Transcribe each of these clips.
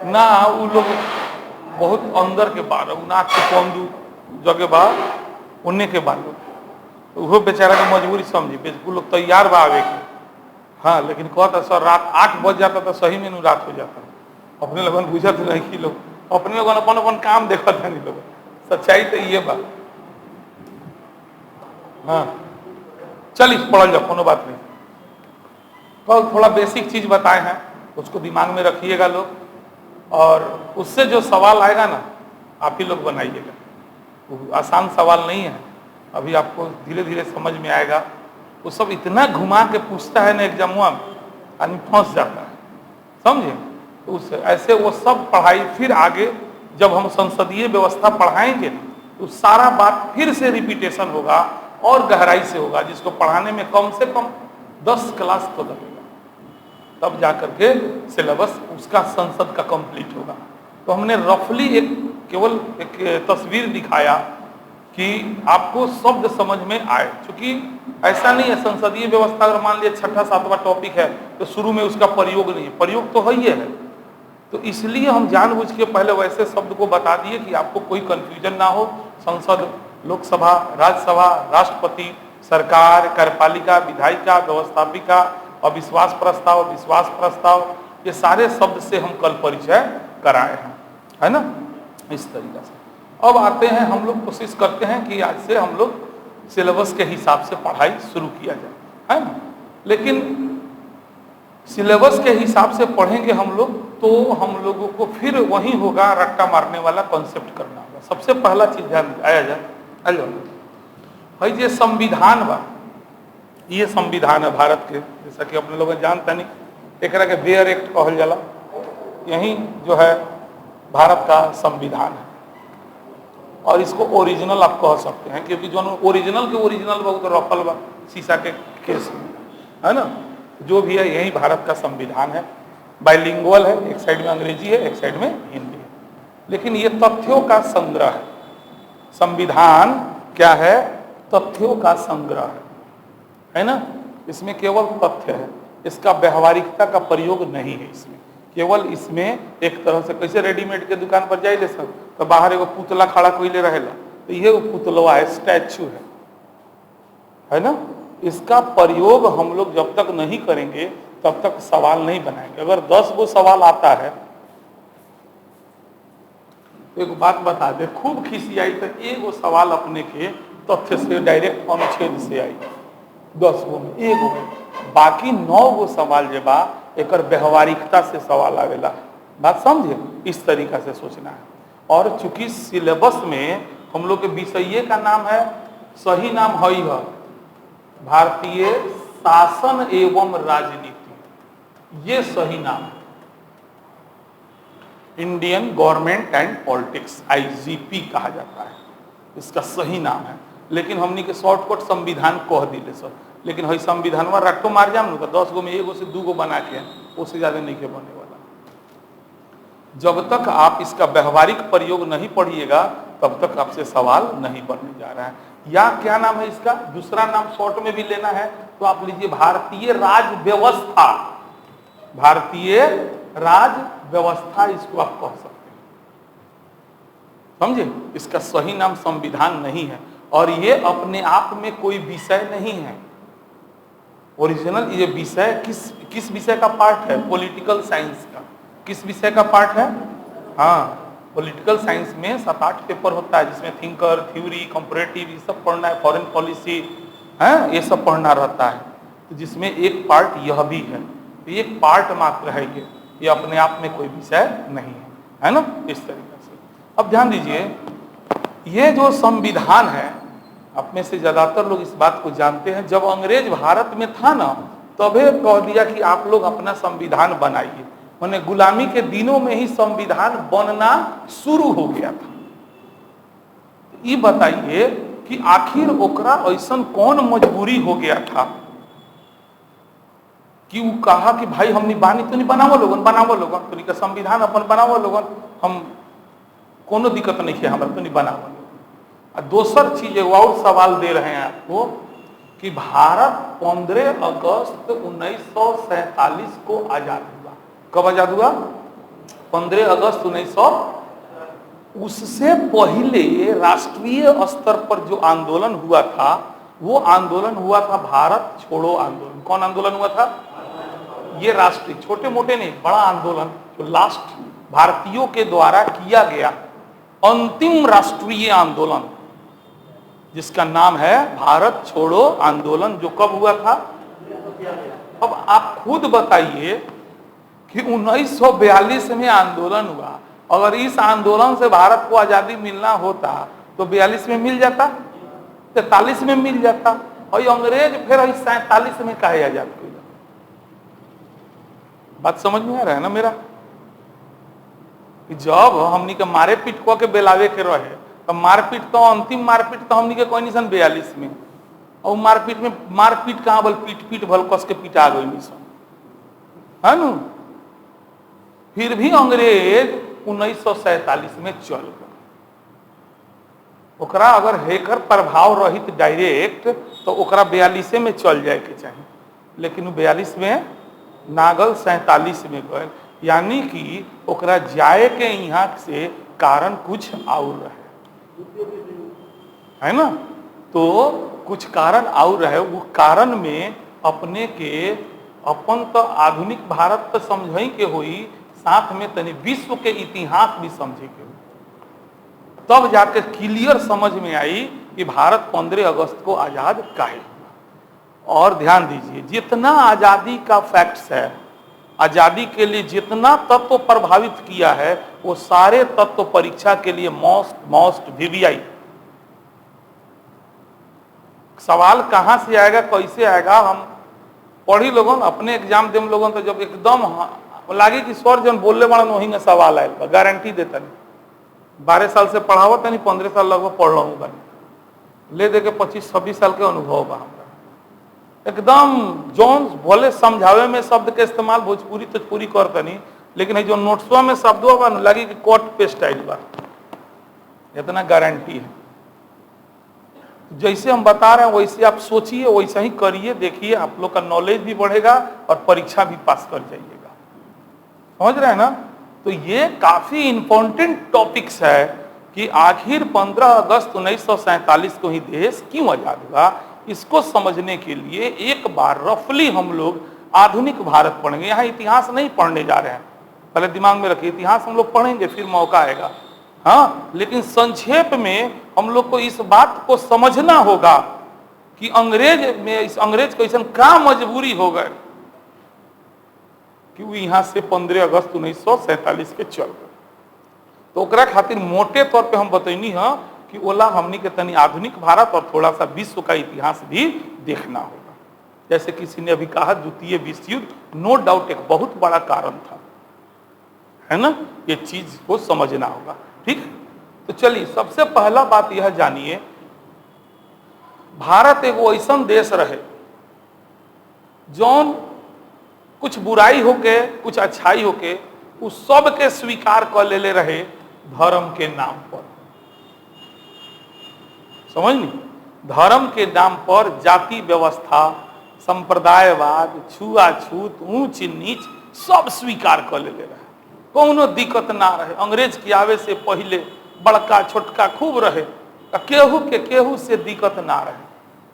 ना वो लोग बहुत अंदर के बार नाक के पौंदू जगह बा उन्ने के बार वो बेचारा के मजबूरी समझी बिल्कुल लोग तैयार बा आवे के। हाँ लेकिन कहता सर रात 8 बज जाता तो सही में रात हो जाता। अपने लोगन बुझत नहीं कि लोग अपने लोगन अपन अपन काम देखत है लोग। सच्चाई तो ये बा। हाँ चलिए पढ़ल जाओ कोनो बात नहीं। कल थोड़ा बेसिक चीज बताए हैं उसको दिमाग में रखिएगा लोग और उससे जो सवाल आएगा ना आप ही लोग बनाइएगा। वो आसान सवाल नहीं है अभी आपको धीरे धीरे समझ में आएगा। वो सब इतना घुमा के पूछता है ना एग्जामुआ में आदमी फंस जाता है समझे। तो उस ऐसे वो सब पढ़ाई फिर आगे जब हम संसदीय व्यवस्था पढ़ाएंगे तो सारा बात फिर से रिपीटेशन होगा और गहराई से होगा जिसको पढ़ाने में कम से कम 10 क्लास तो लगेगा तब जाकर के सिलेबस उसका संसद का कंप्लीट होगा। तो हमने रफली केवल एक तस्वीर दिखाया कि आपको शब्द समझ में आए। क्योंकि ऐसा नहीं है संसदीय व्यवस्था अगर मान लिया 6ठा 7वां टॉपिक है तो शुरू में उसका प्रयोग नहीं है, प्रयोग तो है ही है। तो इसलिए हम जानबूझ के पहले वैसे शब्द को बता दिए कि आपको कोई कंफ्यूजन ना हो। संसद, लोकसभा, राज्यसभा, राष्ट्रपति, सरकार, कार्यपालिका, विधायिका, व्यवस्थापिका, अविश्वास प्रस्ताव, विश्वास प्रस्ताव, ये सारे शब्द से हम कल परिचय कराए हैं, है ना। इस तरीका से अब आते हैं हम लोग कोशिश करते हैं कि आज से हम लोग सिलेबस के हिसाब से पढ़ाई शुरू किया जाए, है ना। लेकिन सिलेबस के हिसाब से पढ़ेंगे हम लोग तो हम लोगों को फिर वही होगा रट्टा मारने वाला कॉन्सेप्ट करना होगा। सबसे पहला चीज ध्यान आया जाए भाई ये संविधान बा, ये संविधान है भारत के। जैसा कि अपने लोग जानते नहीं एक के बेयर एक्ट कहल जाला, यही जो है भारत का संविधान है और इसको ओरिजिनल आप कह सकते हैं क्योंकि जो ओरिजिनल के ओरिजिनल बहुत रफल बा शीशा के केस में, है ना। जो भी है यही भारत का संविधान है, बाइलिंगुअल है, एक साइड में अंग्रेजी है एक साइड में हिंदी है। लेकिन ये तथ्यों का संग्रह है। संविधान क्या है? तथ्यों का संग्रह है ना। इसमें केवल तथ्य है, इसका व्यवहारिकता का प्रयोग नहीं है। इसमें केवल इसमें एक तरह से कैसे रेडीमेड के दुकान पर जाइए सब तो बाहर एगो पुतला खड़ा कोई रहेला तो ये पुतलवा है, स्टैचू है ना। इसका प्रयोग हम लोग जब तक नहीं करेंगे तब तक सवाल नहीं बनाएंगे। अगर 10 गो सवाल आता है तो एक बात बता दे, खूब खिसी आई तो एगो सवाल अपने के तथ्य से डायरेक्ट अनुच्छेद से आई 10 गो में एगो में, बाकी 9 गो सवाल जे बा एक व्यवहारिकता से सवाल आवेला। बात समझे? इस तरीका से सोचना है। और चूंकि सिलेबस में हम लोग के विषय का नाम है, सही नाम है भारतीय शासन एवं राजनीति, ये सही नाम है। Indian government and politics, IGP कहा जाता है, इसका सही नाम है। लेकिन हमने के शॉर्टकट संविधान कह दिले सर। लेकिन हई संविधान में रट्टो मार जाम ना 10 गो में एगो से 2 गो बना के उससे ज्यादा नहीं के बने वाला। जब तक आप इसका व्यवहारिक प्रयोग नहीं पढ़िएगा तब तक आपसे सवाल नहीं बनने जा रहा है। या क्या नाम है इसका, दूसरा नाम शॉर्ट में भी लेना है तो आप लीजिए भारतीय राज व्यवस्था। भारतीय राज व्यवस्था इसको आप कह सकते हैं, समझे। इसका सही नाम संविधान नहीं है और ये अपने आप में कोई विषय नहीं है। ओरिजिनल ये विषय किस विषय का पार्ट है? पॉलिटिकल साइंस का। किस विषय का पार्ट है? हाँ, पॉलिटिकल साइंस में 7-8 पेपर होता है जिसमें थिंकर, थ्योरी, कंपैरेटिव ये सब पढ़ना है, फॉरेन पॉलिसी है, ये सब पढ़ना रहता है। तो जिसमें एक पार्ट यह भी है, तो एक पार्ट मात्र है ये अपने आप में कोई विषय नहीं है ना। इस तरीके से अब ध्यान दीजिए, ये जो संविधान है आप में से ज्यादातर लोग इस बात को जानते हैं, जब अंग्रेज भारत में था ना तभी कह दिया कि आप लोग अपना संविधान बनाइए। माने गुलामी के दिनों में ही संविधान बनना शुरू हो गया था। ये बताइए कि आखिर ओकरा ऐसा कौन मजबूरी हो गया था कि वो कहा कि भाई हमने बानी तो नहीं बनावो लोगन तो नहीं संविधान अपन बनावो लोगन, हम कोनो दिक्कत नहीं है हमारा तो नहीं बनावो। दोसर चीज और सवाल दे रहे हैं आपको कि भारत 15 अगस्त 1947 को आजाद हुआ। कब आजाद हुआ? 15 अगस्त 1900। उससे पहले राष्ट्रीय स्तर पर जो आंदोलन हुआ था वो आंदोलन हुआ था भारत छोड़ो आंदोलन। कौन आंदोलन हुआ था? ये राष्ट्रीय, छोटे मोटे नहीं, बड़ा आंदोलन जो लास्ट भारतीयों के द्वारा किया गया अंतिम राष्ट्रीय आंदोलन, जिसका नाम है भारत छोड़ो आंदोलन, जो कब हुआ था? अब आप खुद बताइए कि 1942 में आंदोलन हुआ, अगर इस आंदोलन से भारत को आजादी मिलना होता तो 42 में मिल जाता, 43 में मिल जाता, और अंग्रेज फिर 47 में काहे आजाद हुआ? बात समझ में आ रहा है ना मेरा? जब हमनी के मारे पीट को के बेलावे के रहे तो मारपीट तो अंतिम मारपीट तो हमनी के कोई निशान 42 में, और मारपीट कहाँ बल पीट भल कस के पीटा गई निशान है न। फिर भी अंग्रेज 1947 में चल गए। ओकरा अगर हेकर प्रभाव रहित डायरेक्ट तो ओकरा 42 में चल जाए के चाहिए, लेकिन वो 42 में नागल 47 में गए, यानी कि ओकरा जाए के यहाँ से कारण कुछ और रहे, है ना। तो कुछ कारण और रहे, वो कारण में अपने के अपन तो आधुनिक भारत तो समझे के हुई, साथ में तनी विश्व के इतिहास भी समझे के हुई, तब जाकर क्लियर समझ में आई कि भारत 15 अगस्त को आजाद काहे हुआ। और ध्यान दीजिए, जितना आजादी का फैक्ट्स है, आजादी के लिए जितना तत्व प्रभावित किया है, वो सारे तत्व परीक्षा के लिए मोस्ट वीवीआई। सवाल कहां से आएगा, कैसे आएगा, हम पढ़ी लोगों अपने एग्जाम देम लोगों तो जब एकदम लागे कि सर जन बोलने वाला वही में सवाल आएगा, गारंटी देता नहीं। 12 साल से पढ़ावत नहीं, 15 साल लगभग पढ़ रहा हूँ, ले दे के 25-26 साल के अनुभव बा हमरा एकदम। जोन बोले समझावे में शब्द के इस्तेमाल भोजपुरी करता नहीं, लेकिन जो नोट्सवा में शब्दों बा लगे कि कॉट पेस्ट आइल बा, इतना गारंटी है। जैसे हम बता रहे हैं वैसे आप सोचिए, वैसा ही करिए, देखिए आप लोग का नॉलेज भी बढ़ेगा और परीक्षा भी पास कर जाइएगा। समझ रहे हैं ना। तो ये काफी इंपॉर्टेंट टॉपिक्स है कि आखिर 15 अगस्त 1947 को ही देश क्यों आजाद हुआ। इसको समझने के लिए एक बार रफली हम लोग आधुनिक भारत पढ़ेंगे। यहाँ इतिहास नहीं पढ़ने जा रहे हैं, पहले दिमाग में रखिए, इतिहास हम लोग पढ़ेंगे फिर मौका आएगा, हाँ। लेकिन संक्षेप में हम लोग को इस बात को समझना होगा कि अंग्रेज को ऐसा क्या मजबूरी हो गए कि वो यहाँ से 15 अगस्त 1947 के चल गए। तो ओकरा खातिर मोटे तौर पे हम बतैनी है कि ओला हमनी के तनी आधुनिक भारत और थोड़ा सा विश्व का इतिहास भी देखना होगा। जैसे किसी ने अभी कहा, द्वितीय विश्व युद्ध नो डाउट एक बहुत बड़ा कारण था, है ना। ये चीज को समझना होगा, ठीक। तो चलिए सबसे पहला बात यह जानिए, भारत एगो ऐसा देश रहे जौन कुछ बुराई होके कुछ अच्छाई होके उस सब के स्वीकार कर ले रहे धर्म के नाम पर। समझ नहीं, धर्म के नाम पर जाति व्यवस्था, संप्रदायवाद, छुआछूत, ऊंच नीच सब स्वीकार कर ले रहे, कोनो दिक्कत ना रहे। अंग्रेज के आवे से पहले बड़का छोटका खूब रहे, केहू से दिक्कत ना रहे।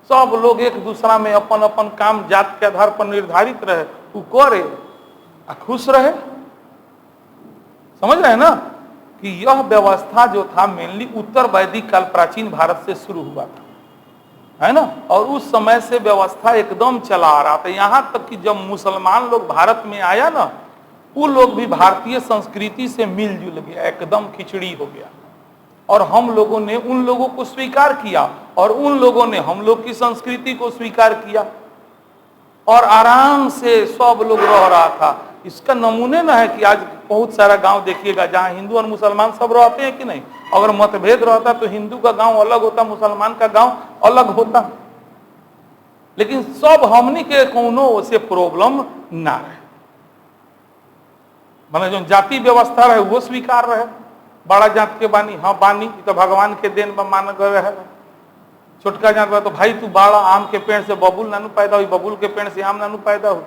सब लोग एक दूसरा में अपन अपन काम जात के आधार पर निर्धारित रहे, वो करे आ खुश रहे। समझ रहे हैं ना कि यह व्यवस्था जो था मेनली उत्तर वैदिक काल प्राचीन भारत से शुरू हुआ था, है ना। और उस समय से व्यवस्था एकदम चला आ रहा था, यहाँ तक कि जब मुसलमान लोग भारत में आया ना, वो लोग भी भारतीय संस्कृति से मिलजुल गया, एकदम खिचड़ी हो गया। और हम लोगों ने उन लोगों को स्वीकार किया और उन लोगों ने हम लोग की संस्कृति को स्वीकार किया और आराम से सब लोग रह रहा था। इसका नमूने ना है कि आज बहुत सारा गांव देखिएगा जहां हिंदू और मुसलमान सब रहते हैं कि नहीं। अगर मतभेद रहता तो हिंदू का गांव अलग होता, मुसलमान का गांव अलग होता, लेकिन सब हमनी के कोनो से प्रॉब्लम ना रहे। माने जो जाति व्यवस्था रहे वो स्वीकार रहे, बड़ा जात के बानी, हाँ बानी तो भगवान के देन मान रहे। छोटका जात बा तो भाई तू बड़ा आम के पेड़ से बबूल नानू पैदा हुई, बबूल के पेड़ से आम नानू पैदा हो,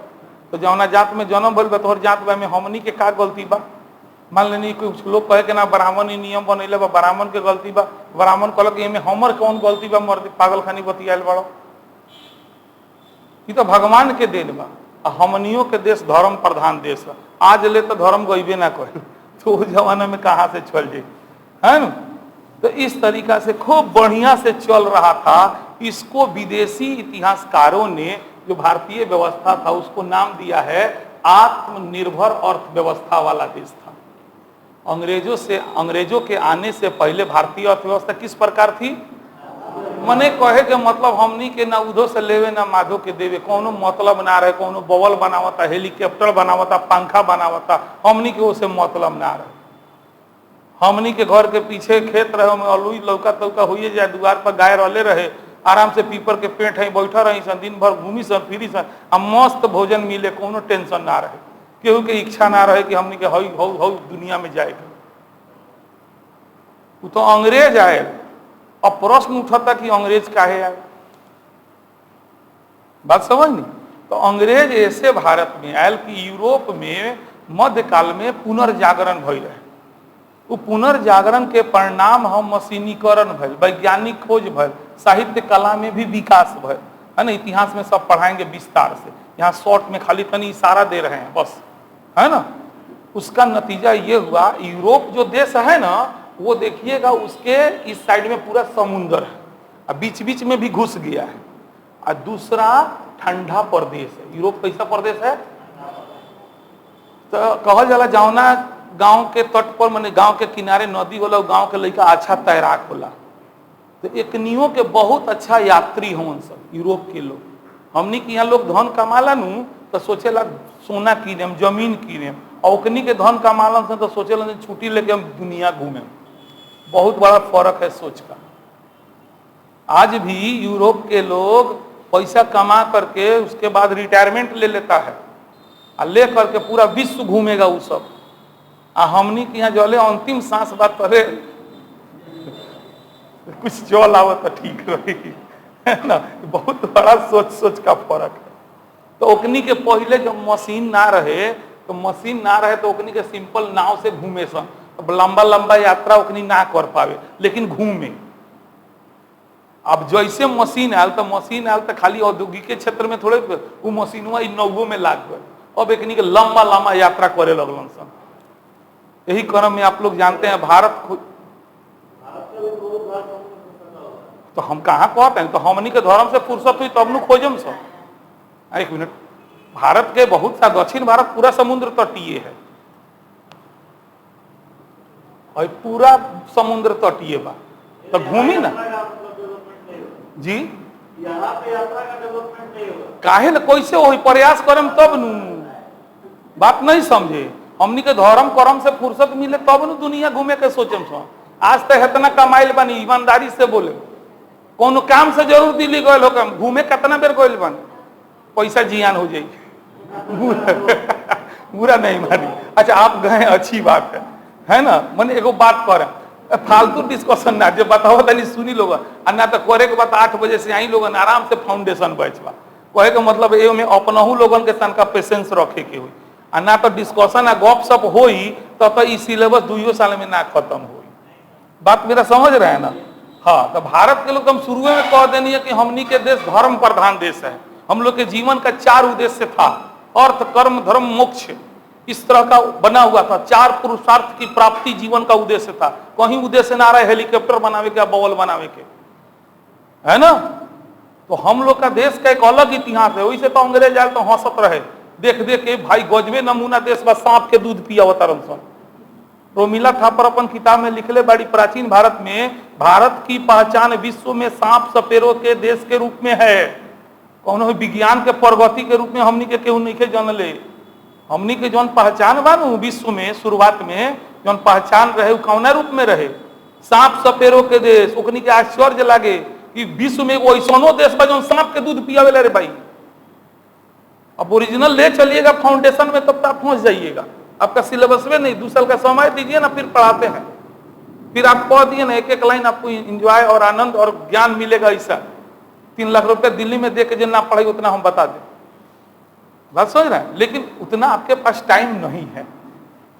तो जौना जात में जन्म भइल बा तोहर जात बा में हमनी के का गलती बा? मान लेनी कुछ लोग कहे के ना ब्राह्मण ही नियम बनैले बा, ब्राह्मण के गलती बा। ब्राह्मण कहल कि एमे हमर कौन गलती बा? मर्द पागल खानी बतियाल बड़ो। ई तो भगवान के देन बा। हमनियों के देश धर्म प्रधान देश है। आज ले तो धर्म गईबे ना कहे, तो उस जमाना में कहाँ से चल जाए, है ना? तो इस तरीका से खूब बढ़िया से चल रहा था। इसको विदेशी इतिहासकारों ने, जो भारतीय व्यवस्था था, उसको नाम दिया है आत्मनिर्भर अर्थव्यवस्था वाला देश था। अंग्रेजों के आने से पहले भारतीय अर्थव्यवस्था किस प्रकार थी? मने कहे के मतलब हमनी के ना उधो से लेवे ना माधो के देवे, कोनो मतलब ना रहे। कोनो बवल बनावता, हेलीकॉप्टर बनावता, पंखा बनावता, हमनी के उसे मतलब ना रहे। हमनी के घर के पीछे खेत रहे, में अलुई लौका तौका हुई जाए, द्वार पर गाय रहले रहे, आराम से पीपर के पेट है बैठा रही सन, दिन भर घूमी सन फिरी सन, आ मस्त भोजन मिले, कोनो टेंशन ना रहे। केहू के इच्छा ना रहे कि हमनी के हई हौ हौ दुनिया में जाए। वो तो अंग्रेज आए। अब प्रश्न उठता कि अंग्रेज काहे आए? बात समझ नहीं? तो अंग्रेज ऐसे भारत में आयल कि यूरोप में मध्यकाल में पुनर्जागरण भइल रहे। वो पुनर्जागरण के परिणाम हम मशीनीकरण भइल, वैज्ञानिक खोज भइल, साहित्य कला में भी विकास भइल, है ना? इतिहास में सब पढ़ाएंगे विस्तार से, यहाँ शॉर्ट में खाली तनी इशारा दे रहे हैं बस, है ना? उसका नतीजा ये हुआ, यूरोप जो देश है ना, वो देखिएगा उसके इस साइड में पूरा समुद्र है, और बीच बीच में भी घुस गया है। और दूसरा ठंडा प्रदेश है। यूरोप कैसा प्रदेश है? तो कहल जाला जौना गांव के तट पर, माने गांव के किनारे नदी होला, गांव के लड़का अच्छा तैराक होला। तो एकनियों के बहुत अच्छा यात्री हों सब यूरोप के लोग। हमनी के यहाँ लोग धन कमाला नू तो सोचेला सोना कीनेम, जमीन कीनेम, और ओकनी के धन कमालन से तो सोचेला छुट्टी लेके हम दुनिया घूमें। बहुत बड़ा फर्क है सोच का। आज भी यूरोप के लोग पैसा कमा करके उसके बाद रिटायरमेंट ले लेता है, और ले करके पूरा विश्व घूमेगा वो सब। आ हमनी के यहाँ जले अंतिम सांस बात करे कुछ जल आवे तो ठीक रही, है ना? बहुत बड़ा सोच का फर्क है। तो ओकनी के पहले जब मशीन ना रहे, तो ओकनी के सिंपल नाव से घूमे सन। लंबा लंबा यात्रा ओकनी ना कर पावे, लेकिन घूमे। अब जैसे मशीन आयल तो खाली औद्योगिक के क्षेत्र में थोड़े वो मशीनवा नौगो में लाग गए। अब एकनी के लंबा लंबा यात्रा करे लगलन सन। यही क्रम में आप लोग जानते हैं भारत तो हम कहाँ कहते हैं, तो हमनी के धर्म से फुर्सत हुई तब नु खोजम सब। एक मिनट, भारत के बहुत सा, दक्षिण भारत पूरा समुद्र तटीय है, और पूरा समुद्र तटीय बा, तो घूमी ना जी। यहाँ पे यात्रा का डेवलपमेंट नहीं होगा, काहे ना? कैसे हो प्रयास करम तब नु। बात नहीं समझे? हमनी के धर्म कर्म से फुर्सत मिले तब नु दुनिया घूमे के सोचम सो। आज तक इतना कमाइल बनी, ईमानदारी से बोले, कोनो काम से जरूर दिल्ली गए हो, घूमे कितना बेर गए बन, पैसा जियान हो जाए बुरा नहीं मानी। अच्छा आप गए, अच्छी बात है ना? मैंने एगो बात करें, फालतू डिस्कशन ना, जो बताओ तनी सुनी लोग, ना तो करे के बाद 8 बजे से आई लोग आराम से फाउंडेशन बैठवा। कहे के मतलब ए में अपनहु लोगन के तनका पेशेंस रखे के हुई, आ ना तो डिस्कशन आ गप सप होई तो ई सिलेबस 2 साल में ना खत्म हुई। बात मेरा समझ रहे हैं ना? हाँ, तो भारत के लोग हम शुरू में कह देनी है कि हमनी के देश धर्म प्रधान देश है। हम लोग के जीवन का 4 उद्देश्य था, अर्थ कर्म धर्म मोक्ष, इस तरह का बना हुआ था। 4 पुरुषार्थ की प्राप्ति जीवन का उद्देश्य था। कहीं उद्देश्य ना रहा हेलीकॉप्टर बनावे के, बॉल बनावे के, है ना? तो हम लोग का देश का एक अलग इतिहास है। वैसे तो अंग्रेज आए तो हंसत रहे, देख देख के भाई गजबे नमूना देश बस सांप के दूध पिया अवतरण सन। रोमिला थापर अपन किताब में लिखले बड़ी, प्राचीन भारत में भारत की पहचान विश्व में सांप सपेरों के देश के रूप में है। कौन विज्ञान के प्रगति के रूप में हमनी के केहू नहीं के जानले। हमनी के जौन पहचान बा विश्व में शुरुआत में जौन पहचान रहे कौना रूप में रहे? सांप सपेरों के देश। ओकनी के आश्चर्य लागे कि विश्व में वो ऐसा देश बा जौन सांप के दूध पियावेला रे भाई। अब ओरिजिनल ले चलिएगा फाउंडेशन में, तब तक पहुंच जाइएगा। आपका सिलेबस में नहीं, 2 साल का समय दीजिए ना, फिर पढ़ाते हैं। फिर आप पढ़ दिए ना, एक लाइन आपको एंजॉय और आनंद और ज्ञान मिलेगा। ऐसा 3 लाख रुपया दिल्ली में दे के जितना पढ़ाई उतना हम बता दें। बात समझ रहे हैं, लेकिन उतना आपके पास टाइम नहीं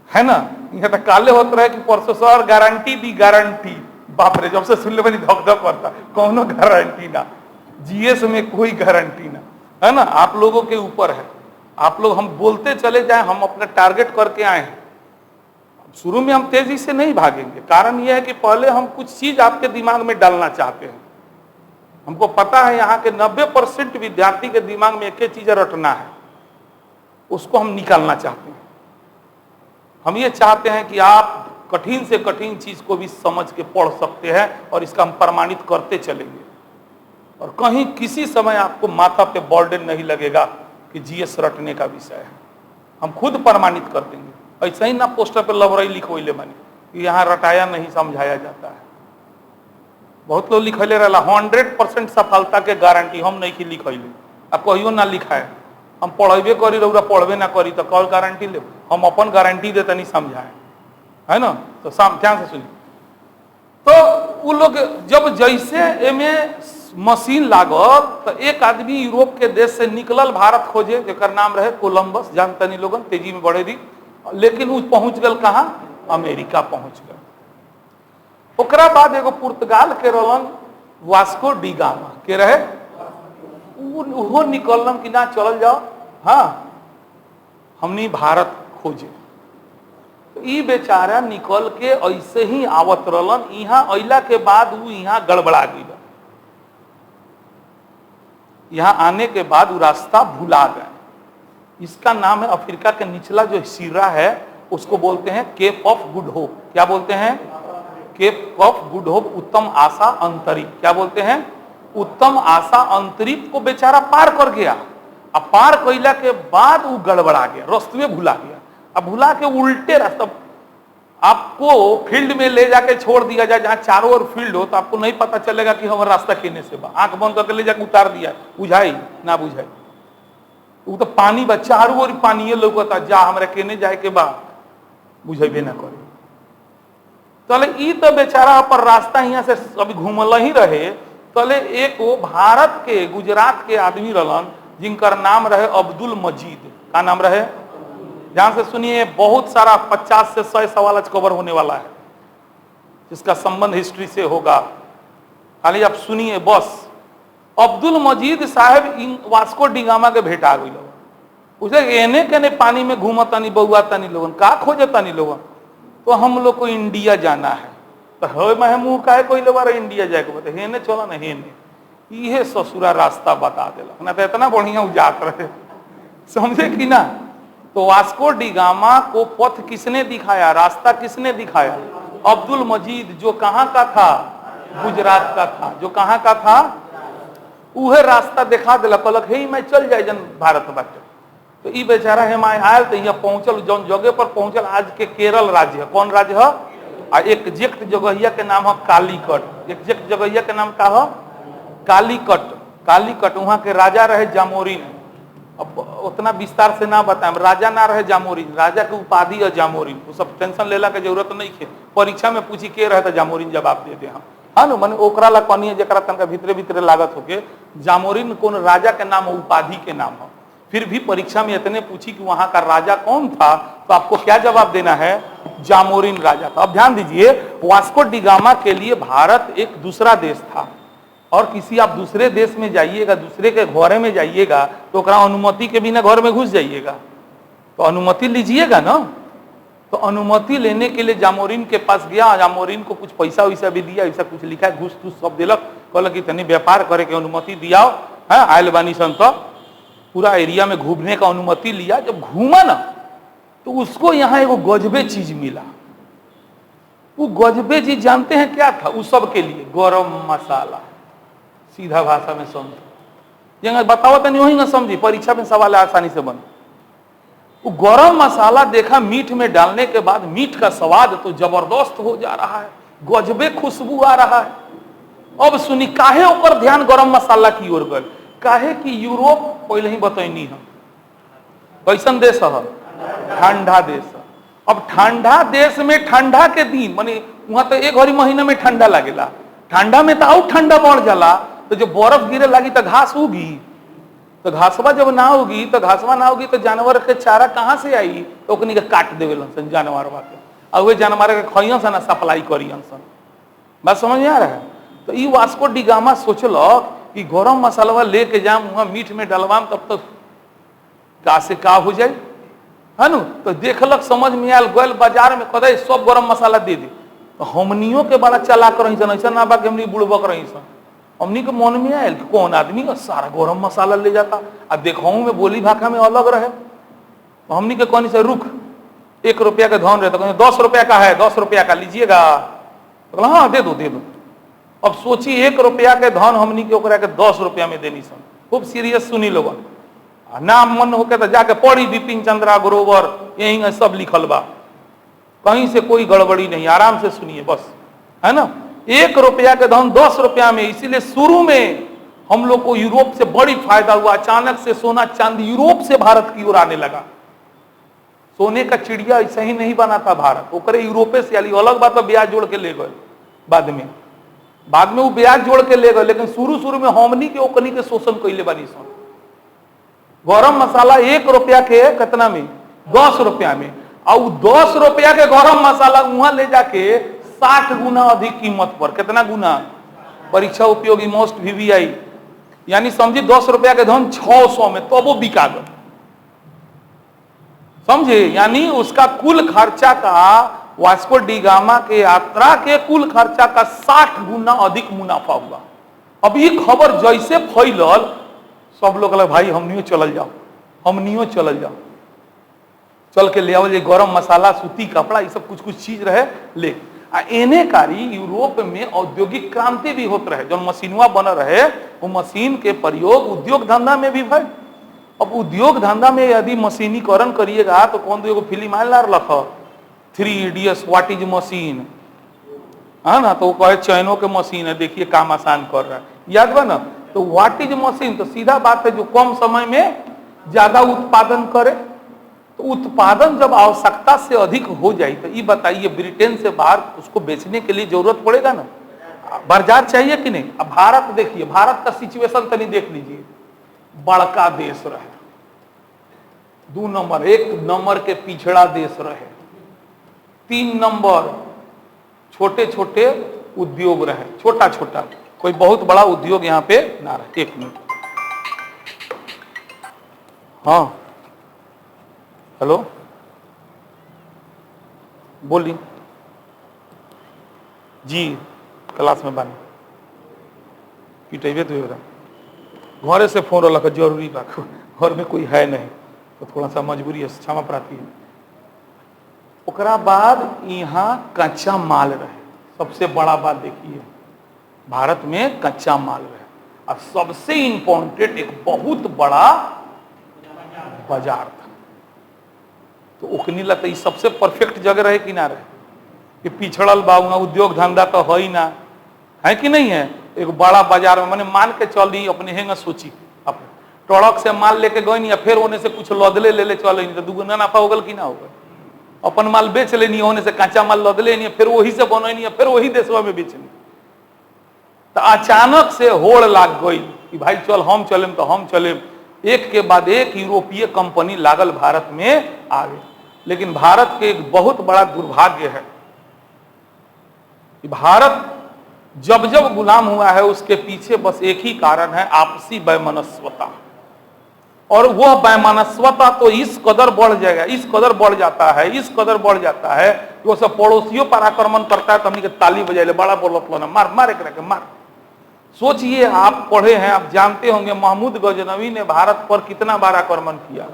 है ना। यहाँ तक काले होते रहे कि परसों सर गारंटी दी, गारंटी, बाप रे, जब से सुन ले बनी धक धक करता, कौनो गारंटी ना, जीएस में कोई गारंटी ना, है ना, आप लोगों के ऊपर है। आप लोग, हम बोलते चले जाएं, हम अपना टारगेट करके आए हैं। शुरू में हम तेजी से नहीं भागेंगे, कारण यह है कि पहले हम कुछ चीज आपके दिमाग में डालना चाहते हैं। हमको पता है यहाँ के 90% विद्यार्थी के दिमाग में एक ही चीज रटना है, उसको हम निकालना चाहते हैं। हम ये चाहते हैं कि आप कठिन से कठिन चीज को भी समझ के पढ़ सकते हैं और इसका हम प्रमाणित करते चलेंगे, और कहीं किसी समय आपको माथा पे बर्डन नहीं लगेगा कि जीएस रटने का विषय है। हम खुद प्रमाणित कर देंगे। ऐसा ही ना पोस्टर पे लवरई लिखोले बने कि यहाँ रटाया नहीं समझाया जाता है। बहुत लोग लिखले रहा 100% सफलता के गारंटी, हम नहीं लिखले, आ कहियो ना लिखा है। हम पढ़ेबे करी, रउरा पढ़बे ना करी तो कौन गारंटी ले? हम अपन गारंटी देते नहीं समझाए, है ना। तो ध्यान से सुनिए। तो वो लोग जब जैसे एमे मशीन लागल तो एक आदमी यूरोप के देश से निकलल भारत खोजे, जेकर नाम रहे कोलंबस, जानते नहीं लोगन, तेजी में बढ़े दी, लेकिन वो पहुंच गल कहाँ? अमेरिका पहुंच गल। ओकरा बाद एगो पुर्तगाल के रहलन वास्को डी गामा के रहे, वो निकलन कि ना चल जाओ, हाँ हमनी भारत खोजे। तो ई बेचारा निकल के ऐसे ही आवत रहलन। यहाँ अइला के बाद वो यहाँ गड़बड़ा गई। यहाँ आने के बाद वो रास्ता भुला गए। इसका नाम है, अफ्रीका के निचला जो सिरा है उसको बोलते हैं केप ऑफ गुड होप। क्या बोलते हैं? केप ऑफ गुड होप, उत्तम आशा अंतरिक्ष। क्या बोलते हैं? उत्तम आशा अंतरिक्ष को बेचारा पार कर गया। अब पार कैला के बाद वो गड़बड़ा गया, रास्ते भुला गया। अब भुला के उल्टे रास्ता, आपको फील्ड में ले जाके छोड़ दिया जाए जहां चारों ओर फील्ड हो, तो आपको नहीं पता चलेगा कि हमारा रास्ता केने से बा। आंख बंद करके ले जाके उतार दिया, बुझाई ना बुझाई, वो तो पानी बा, चारों ओर पानी लौकता, जा हमारे केने जाए के बा, बुझेबे ना करे। तले ई तो बेचारा पर रास्ता यहाँ से अभी घूमल ही रहे। तले एक वो भारत के, गुजरात के आदमी रहलन जिनकर नाम रहे अब्दुल मजीद। का नाम रहे? ध्यान से सुनिए, बहुत सारा 50 से 100 सवाल आज कवर होने वाला है जिसका संबंध हिस्ट्री से होगा, खाली आप सुनिए बस। अब्दुल मजीद साहब वास्को डिगामा के भेटा गई लोग, उसे एने केने पानी में घूमता नहीं, बउआता नहीं लोगन, का खोजता नहीं लोगन। तो हम लोग को इंडिया जाना है, तो है मुँह का है कोई लोग इंडिया जाए के बता, हेने चला ना हेने, ये ससुरा रास्ता बता दिला ना, तो इतना बढ़िया उजात रहे, समझे कि ना। तो वास्को डिगामा को पथ किसने दिखाया, रास्ता किसने दिखाया? अब्दुल मजीद, जो कहाँ का था? गुजरात का था। जो कहाँ का था? उहे रास्ता दिखा दिला, कहलक हे मैं चल जाए जन भारत बाटे। तो ई बेचारा है मैं आयल, तो यहाँ पहुंचल, जौन जगह पर पहुंचल आज के केरल राज्य है। कौन राज्य है? आ एग्जैक्ट जगहिया के नाम है कालीकट। एग्जैक्ट जगहिया के नाम का है कालीकट। कालीकट, वहाँ के राजा रहे जामोरिन। अब उतना विस्तार से ना बताएं, राजा ना रहे जामोरिन, राजा के उपाधि है जामोरिन। वो सब टेंशन लेला के जरूरत नहीं है। परीक्षा में पूछी के रहे तो जामोरिन जवाब दे दे हम, हाँ ना, मैंने ओकरा ला कनी है जरा तनका भीतरे भीतरे लागत होके जामोरिन कौन राजा के नाम, उपाधि के नाम है। फिर भी परीक्षा में इतने पूछी कि वहां का राजा कौन था, तो आपको क्या जवाब देना है? जामोरिन राजा था। अब ध्यान दीजिए, वास्को डिगामा के लिए भारत एक दूसरा देश था, और किसी आप दूसरे देश में जाइएगा, दूसरे के घर में जाइएगा, तो अनुमति के बिना घर में घुस जाइएगा, तो अनुमति लीजिएगा ना। तो अनुमति लेने के लिए जामोरिन के पास गया, जामोरिन को कुछ पैसा वैसा भी दिया, ऐसा कुछ लिखा, घूस घूस सब दिलक, कहल कि तनी व्यापार करे के अनुमति दियाओ, है आयल बानी सन, तो पूरा एरिया में घूमने का अनुमति लिया। जब घूमा ना, तो उसको यहाँ एगो गजबे चीज मिला। वो गजबे चीज जानते हैं क्या था? उस सब के लिए गरम मसाला। सीधा भाषा में समझो, जगह बताओ तो नहीं वही ना समझी, परीक्षा में सवाल आसानी से बने। वो गरम मसाला देखा मीट में डालने के बाद, मीट का स्वाद तो जबरदस्त हो जा रहा है, गजबे खुशबू आ रहा है। अब सुनी काहे ऊपर ध्यान गरम मसाला की ओर गए? काहे कि यूरोप पहले ही बतैनी है कैसन देश है? ठंडा देश है। अब ठंडा देश में ठंडा के दिन माने वहां तो एक घड़ी महीना में ठंडा लगेला, ठंडा में तो और ठंडा बढ़ जाला, तो जो बर्फ गिरे लगी तो घास उगी, तो घासवा जब ना होगी तो जानवर के चारा कहाँ से आई, तो ओकनी के काट देवे सन जानवरवा के, और वे जानवर के खइयन सन सप्लाई करियन सन। बात समझ में आ रहा है? तो ई वास्को डी गामा सोचलक कि गरम मसाला लेके जाम वहां मीट में डलवाम तब तक का से का हो जाए, है नु। तो देखलक, समझ में आयल, गल बाजार में कदे सब गरम मसाला दे दे। तो हमनियों के बड़ा चलाक रही सन, ऐसा ना बा कि हमनी बुड़बक रही सन। हमनी के मन में आयल कि कौन आदमी का सारा गरम मसाला ले जाता, आ देखऊ में बोली भाषा में अलग रहे। तो हमनी के कहनी से रुक, 1 रुपया का धन रहता, 10 रुपया का है, 10 रुपया का लीजिएगा, तो हाँ दे दो दे दो। अब सोची 1 रुपया के धन हमनी के ओकरा के 10 रुपया में देनी सन। खूब सीरियस सुनी लोगन, नाम मन होके तो जाके पढ़ी बिपिन चंद्रा ग्रोवर, यही सब लिखल बा, कहीं से कोई गड़बड़ी नहीं, आराम से सुनिए बस, है ना। 1 रुपया के धन 10 रुपया में, इसीलिए शुरू में हम लोग को यूरोप से बड़ी फायदा हुआ। अचानक से सोना चांदी यूरोप से भारत की ओर आने लगा। सोने का चिड़िया ऐसा ही नहीं बना था भारत, ओकरे यूरोपे से आली। अलग बात, ब्याज जोड़ के ले गए बाद में वो ब्याज जोड़ के ले गए, लेकिन शुरू में हमनी के ओकनी के शोषण कैले बानी सन। गरम मसाला 1 रुपया के कितना में, 10 रुपया में, और 10 रुपया के गरम मसाला वहां ले जाके 60 गुना अधिक कीमत पर, कितना गुना, परीक्षा उपयोगी मोस्ट VVI, यानी समझिए 10 रुपया के धन 600 में, तो वो बिका गए, समझे। यानी उसका कुल खर्चा का, वास्को डी गामा के यात्रा के कुल खर्चा का 60 गुना अधिक मुनाफा हुआ। अब ये खबर जैसे फैलल, सब लोग लगे भाई हमनियो चलल जाओ, चल के ले आओ ये गरम मसाला, सूती कपड़ा, ये सब कुछ चीज रहे ले। एने कारी यूरोप में औद्योगिक क्रांति भी होते रहे, जो मशीनवा बन रहे, वो मशीन के प्रयोग उद्योग धंधा में भी भय। अब उद्योग धंधा में यदि मशीनीकरण करिएगा तो कौन तो एगो फिल्म आयल रख 3 इडियट्स, व्हाट इज मशीन, है ना। तो वो कहे चैनो के मशीन है, देखिए काम आसान कर रहा है, याद बा ना। तो व्हाट इज मशीन, तो सीधा बात है जो कम समय में ज्यादा उत्पादन करे। तो उत्पादन जब आवश्यकता से अधिक हो जाए, तो ये बताइए ब्रिटेन से बाहर उसको बेचने के लिए जरूरत पड़ेगा ना, बाजार चाहिए कि नहीं। अब भारत देखिए, भारत का सिचुएशन तनी देख लीजिए, बड़का देश रहे, 2 नंबर, 1 नंबर के पिछड़ा देश रहे, 3 नंबर छोटे छोटे उद्योग रहे, छोटा छोटा, कोई बहुत बड़ा उद्योग यहाँ पे ना रहे। 1 मिनट, हाँ हेलो बोली जी, क्लास में बानी पिटेबे तो घरे से फोन रख, जरूरी बा, घर में कोई है नहीं, तो थोड़ा सा मजबूरी है, क्षमा प्रार्थी है। ओकरा बाद यहाँ कच्चा माल रहे, सबसे बड़ा बात देखिए, भारत में कच्चा माल रहे, और सबसे इंपॉर्टेंट एक बहुत बड़ा बाजार था। तो ओकनी ला तो सबसे परफेक्ट जगह रहे कि ना रहे, कि पिछड़ल बा, वहाँ उद्योग धंधा तो है ही ना, है कि नहीं है। एक बड़ा बाजार में, मैंने मान के चल दी, अपने हेंगा सोची, अपने ट्रक से माल लेके गई नहीं, फिर होने से कुछ लदले ले चल, तो दुगुना नाफा होगल कि ना होगा। अपन माल बेच लेनी, होने से कच्चा माल लदले नहीं, फिर वही से बननी, फिर वही देशवा में बेचनी। तो अचानक से होड़ लाग गई कि भाई चल हम चलेम, तो हम चलेम। एक के बाद एक यूरोपीय कंपनी लागल भारत में आ गई। लेकिन भारत के एक बहुत बड़ा दुर्भाग्य है कि भारत जब जब गुलाम हुआ है, उसके पीछे बस एक ही कारण है, आपसी वैमनस्यता। और वह वैमनस्यता तो इस कदर बढ़ जाएगा, इस कदर बढ़ जाता है, इस कदर बढ़ जाता है कि वो सब पड़ोसियों पर आक्रमण करता है, तो हमने के ताली बजाए, बड़ा बोलत लो ना, मार मार एक रखे मार। सोचिए, आप पढ़े हैं, आप जानते होंगे महमूद गजनवी ने भारत पर कितना बार आक्रमण किया,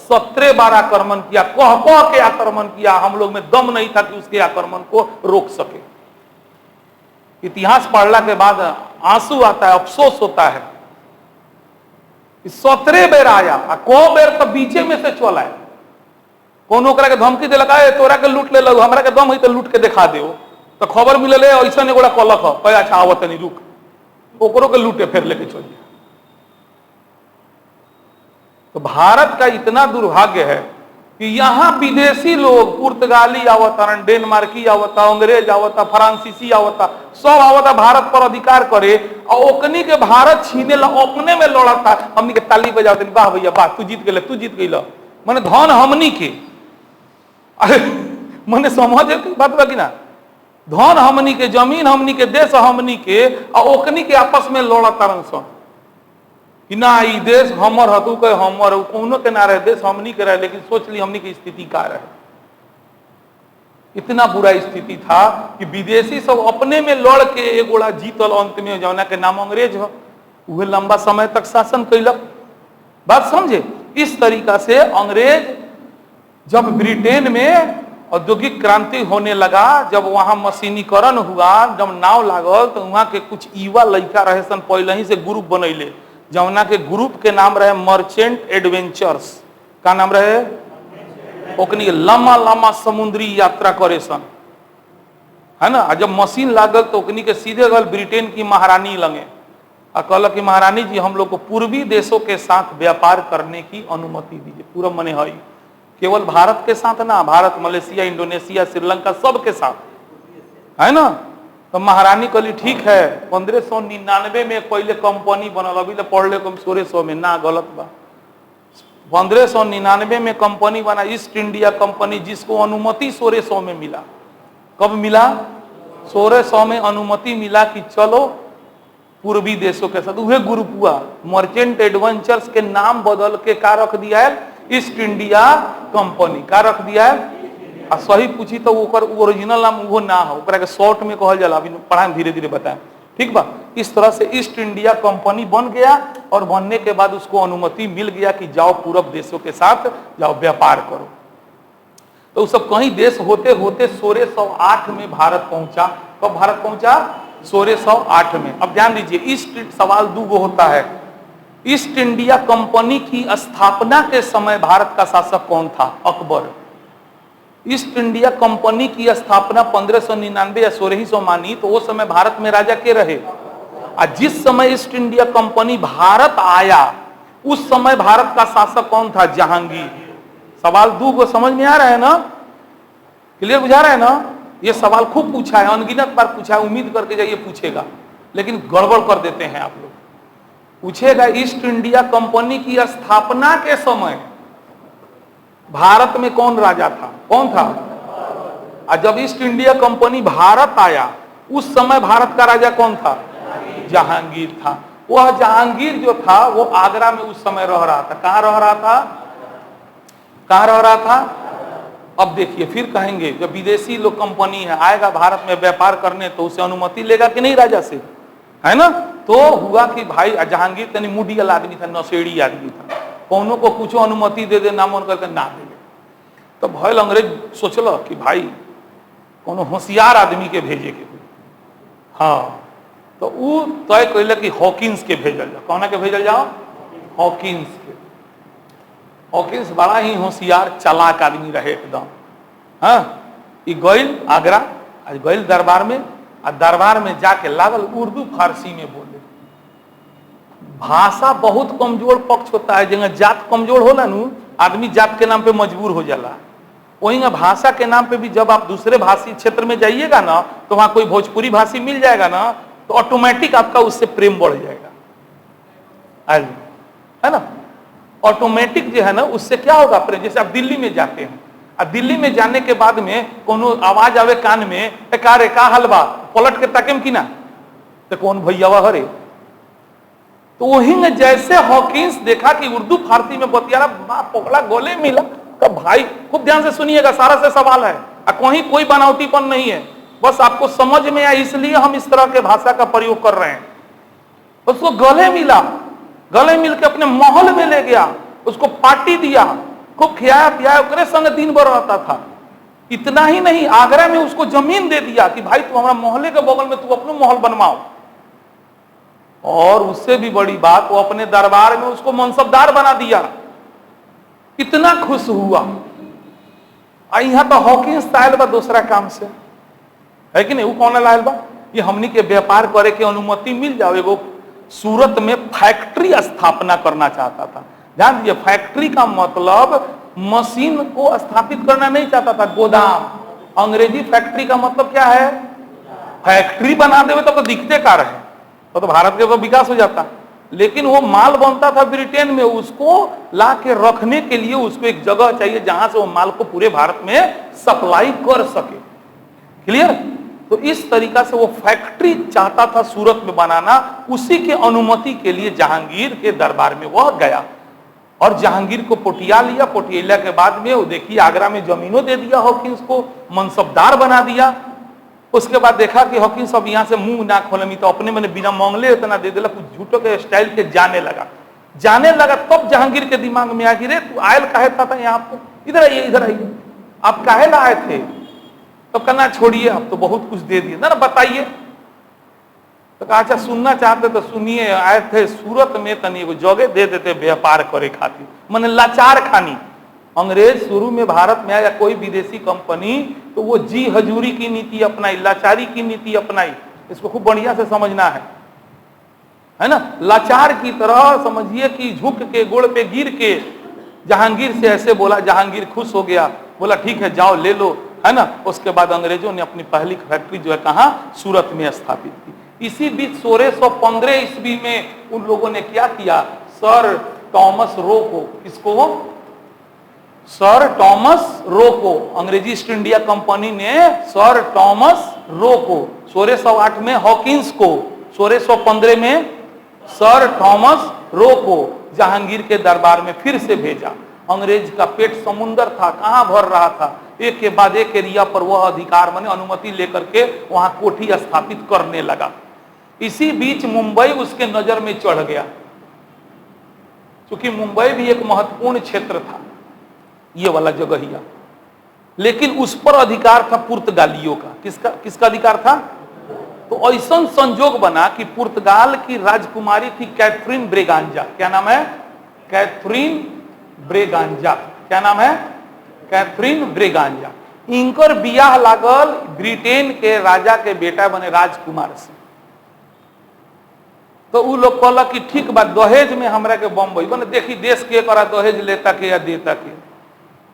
17 बार आक्रमण किया, कह कह के आक्रमण किया। हम लोग में दम नहीं था कि उसके आक्रमण को रोक सके। इतिहास पढ़ने के बाद आंसू आता है, अफसोस होता है। 17 बेर आया, को बेर तो बीचे में से चला है। कौन ओकरा के धमकी दिलक, तोरा के लूट ले लो, हमरा के दम है तो लूट के दिखा दे, तो खबर मिलल ऐसा एगोड़ा कलक है, अच्छा आवत नहीं, रुक, ओकरों के लूटे फिर लेके चल गया। तो भारत का इतना दुर्भाग्य है कि यहाँ विदेशी लोग पुर्तगाली आवता, डेनमार्की आवता, अंग्रेज आवता, फ्रांसीसी आवता, सब आवता भारत पर अधिकार करे और ओकनी के भारत छीने ला अपने में लड़ता। हमनी के ताली बजाते, वाह भैया वाह, तू जीत गए, तू जीत गई। माने धन हमनी के, मने समझ बात बा कि ना, धन हमनी के, जमीन हमनी के, देश हमनी के, और ओकनी के आपस में लड़ता रंसन कि ना ई देश हमर है, तू कहे हमर, कोनो के ना रहे, देश हमनी के रहे। लेकिन सोच ली हमनी की स्थिति का रहे, इतना बुरा स्थिति था कि विदेशी सब अपने में लड़ के एक गोला जीतल, अंत में जौना के नाम अंग्रेज हो, वह लंबा समय तक शासन कैलक। बात समझे, इस तरीका से अंग्रेज जब ब्रिटेन में औद्योगिक क्रांति होने लगा, जब वहां मशीनीकरण हुआ, जब नाव लागल, तो वहां के कुछ युवा लड़का रहे सन पहले ही से ग्रुप बनैले, जौना के ग्रुप के नाम रहे मर्चेंट एडवेंचर्स। का नाम रहे? ओकनी लम्बा लम्बा समुद्री यात्रा करे सन, है ना। जब मशीन लागल तो ओकनी के सीधे गल ब्रिटेन की महारानी लगे और कहल कि महारानी जी, हम लोग को पूर्वी देशों के साथ व्यापार करने की अनुमति दीजिए। पूरा मने है केवल भारत के साथ ना, भारत, मलेशिया, इंडोनेशिया, श्रीलंका, सब के साथ, है ना। तो महारानी कहली ठीक है। 1599 में पहले कंपनी बनल, अभी तो पढ़ ले 1600 में ना, गलत बा। 1599 में कंपनी बना, ईस्ट इंडिया कंपनी, जिसको अनुमति 1600 में मिला। कब मिला? 1600 में अनुमति मिला कि चलो पूर्वी देशों के साथ। वह ग्रुप हुआ मर्चेंट एडवेंचर्स के नाम बदल के का रख दिया है? East India company. का रख दिया है? आ सही पूछी तो ओकर ओरिजिनल नाम वो ना हो, ओकरा के शॉर्ट में कहल जाला। अभी पढ़ाई धीरे धीरे बताएं, ठीक बा। इस तरह से ईस्ट इंडिया कंपनी बन गया और बनने के बाद उसको अनुमति मिल गया कि जाओ पूरब देशों के साथ जाओ व्यापार करो। तो सब कई देश होते होते 1608 में भारत पहुंचा। कब भारत पहुंचा? 1608 में। अब ध्यान दीजिए, ईस्ट सवाल दो गो होता है। ईस्ट इंडिया कंपनी की स्थापना के समय भारत का शासक कौन था? अकबर। ईस्ट इंडिया कंपनी की स्थापना 1599 या 1600 मानी तो उस समय भारत में राजा के रहे। और जिस समय ईस्ट इंडिया कंपनी भारत आया उस समय भारत का शासक कौन था? जहांगीर। सवाल दो को समझ में आ रहा है ना? क्लियर बुझा रहा है ना? ये सवाल खूब पूछा है, अनगिनत बार पूछा है, उम्मीद करके जाइए पूछेगा, लेकिन गड़बड़ कर देते हैं आप लोग। पूछेगा ईस्ट इंडिया कंपनी की स्थापना के समय भारत में कौन राजा था? कौन था? और जब ईस्ट इंडिया कंपनी भारत आया उस समय भारत का राजा कौन था? जहांगीर था। वह जहांगीर जो था वो आगरा में उस समय रह रहा था। कहां रह रहा था? कहां रह रहा था? अब देखिए, फिर कहेंगे जब विदेशी लोग कंपनी है आएगा भारत में व्यापार करने तो उसे अनुमति लेगा कि नहीं राजा से, है ना। तो हुआ कि भाई जहांगीर तनी मुडियल आदमी था, नशेड़ी आदमी था, कौनों को कुछ अनुमति दे दे, ना मन करके ना दे। तो भयल अंग्रेज सोचल कि भाई कोनो होशियार आदमी के भेजे के। हाँ, तो वो तय कैल कि हॉकिंस के भेजल जाओ। कौन के भेजल जाओ? हॉकिंस के। हॉकिंस बड़ा ही होशियार चालाक आदमी रहे एकदम। हाँ, ये गइल आगरा, आज गइल दरबार में, और दरबार में जाके लागल उर्दू फारसी में बोले। भाषा बहुत कमजोर पक्ष होता है, जगह जात कमजोर होला नु, आदमी जात के नाम पे मजबूर हो जाला। वहीं भाषा के नाम पे भी जब आप दूसरे भाषी क्षेत्र में जाइएगा ना, तो वहां कोई भोजपुरी भाषी मिल जाएगा ना, तो ऑटोमेटिक आपका उससे प्रेम बढ़ जाएगा, है ना। ऑटोमेटिक जो है ना, उससे क्या होगा प्रेम। जैसे आप दिल्ली में जाते हैं, और दिल्ली में जाने के बाद में कोनो आवाज आवे कान में, का हलवा, पलट के ताकेम की ना, तो कौन भैया हरे। तो वही में जैसे हॉकिंस देखा कि उर्दू फारसी में बतिया पकड़ा, गोले मिला, तो भाई खूब ध्यान से सुनिएगा, सारा से सवाल है, कहीं कोई बनावटीपन नहीं है, बस आपको समझ में आया इसलिए हम इस तरह के भाषा का प्रयोग कर रहे हैं। उसको गले मिला, गले मिल के अपने महल में ले गया, उसको पार्टी दिया, खूब खियाया पियाया, उसके संग दिन भर रहता था। इतना ही नहीं, आगरा में उसको जमीन दे दिया कि भाई तू हमारा मोहल्ले के बगल में तू अपना महल बनवाओ। और उससे भी बड़ी बात, वो अपने दरबार में उसको मनसबदार बना दिया। इतना खुश हुआ। यहाँ तो हॉकिंस लायल बा दूसरा काम से, है कि नहीं। वो कौन लायल बा? ये हमनी के व्यापार करे के अनुमति मिल जाओ। एगो सूरत में फैक्ट्री स्थापना करना चाहता था। ध्यान दीजिए, फैक्ट्री का मतलब मशीन को स्थापित करना नहीं चाहता था, गोदाम। अंग्रेजी फैक्ट्री का मतलब क्या है? फैक्ट्री बना देवे तो दिखते कार है तो भारत के तो विकास हो जाता। लेकिन वो माल बनता था ब्रिटेन में, उसको ला के रखने के लिए उसको एक जगह चाहिए जहां से वो माल को पूरे भारत में सप्लाई कर सके। क्लियर? तो इस तरीका से वो फैक्ट्री चाहता था सूरत में बनाना। उसी के अनुमति के लिए जहांगीर के दरबार में वह गया और जहांगीर को पोटिया लिया। पोटिया के बाद में वो देखिए आगरा में जमीनों दे दिया हॉकिंस को, मनसबदार बना दिया। उसके बाद देखा कि हॉकिंस अब यहाँ से मुंह ना खोलमी तो अपने मैंने बिना मांगले इतना दे दिला, कुछ झूठों के स्टाइल के जाने लगा। तब जहांगीर के दिमाग में आ कि रे तू आयल काहे था यहाँ आपको, इधर आइए आप काहे ला आए थे? तो कहना छोड़िए, आप तो बहुत कुछ दे दिए ना, बताइए। तो कहा अच्छा सुनना चाहते तो सुनिए, आए थे सूरत में तनी एगो जगह दे देते व्यापार करे खातिर, मैंने लाचार खानी। अंग्रेज शुरू में भारत में आया कोई विदेशी कंपनी तो वो जी हजूरी की नीति अपनाई, लाचारी की नीति अपनाई। इसको खूब बढ़िया से समझना है ना। लाचार की तरह समझिए कि झुक के गोड़ पे गिर के जहांगीर से ऐसे बोला। जहांगीर खुश हो गया, बोला ठीक है जाओ ले लो, है ना। उसके बाद अंग्रेजों ने अपनी पहली फैक्ट्री जो है कहाँ, सूरत में स्थापित की। इसी बीच 1615 ईस्वी में उन लोगों ने क्या किया, सर टॉमस रो को, किसको? सर टॉमस रो को, अंग्रेजी ईस्ट इंडिया कंपनी ने सर टॉमस रो को, 1608 में हॉकिंस को, 1615 में सर टॉमस रो को जहांगीर के दरबार में फिर से भेजा। अंग्रेज का पेट समुंदर था, कहां भर रहा था। एक के बाद एक एरिया पर वह अधिकार माने अनुमति लेकर के वहां कोठी स्थापित करने लगा। इसी बीच मुंबई उसके नजर में चढ़ गया, क्योंकि मुंबई भी एक महत्वपूर्ण क्षेत्र था, ये वाला जगहिया। लेकिन उस पर अधिकार था पुर्तगालियों का। किसका अधिकार था? तो ऐसा संजोग बना कि पुर्तगाल की राजकुमारी थी कैथरीन ब्रेगांजा। क्या नाम है? कैथरीन ब्रेगांजा। क्या नाम है? कैथरीन ब्रेगांजा। इनकर बियाह लागल ब्रिटेन के राजा के बेटा बने राजकुमार से। तो उ लोग कहला कि ठीक बात, दहेज में हमरा के बम्बई बने, देखी देश के करा दहेज लेता के या देता के,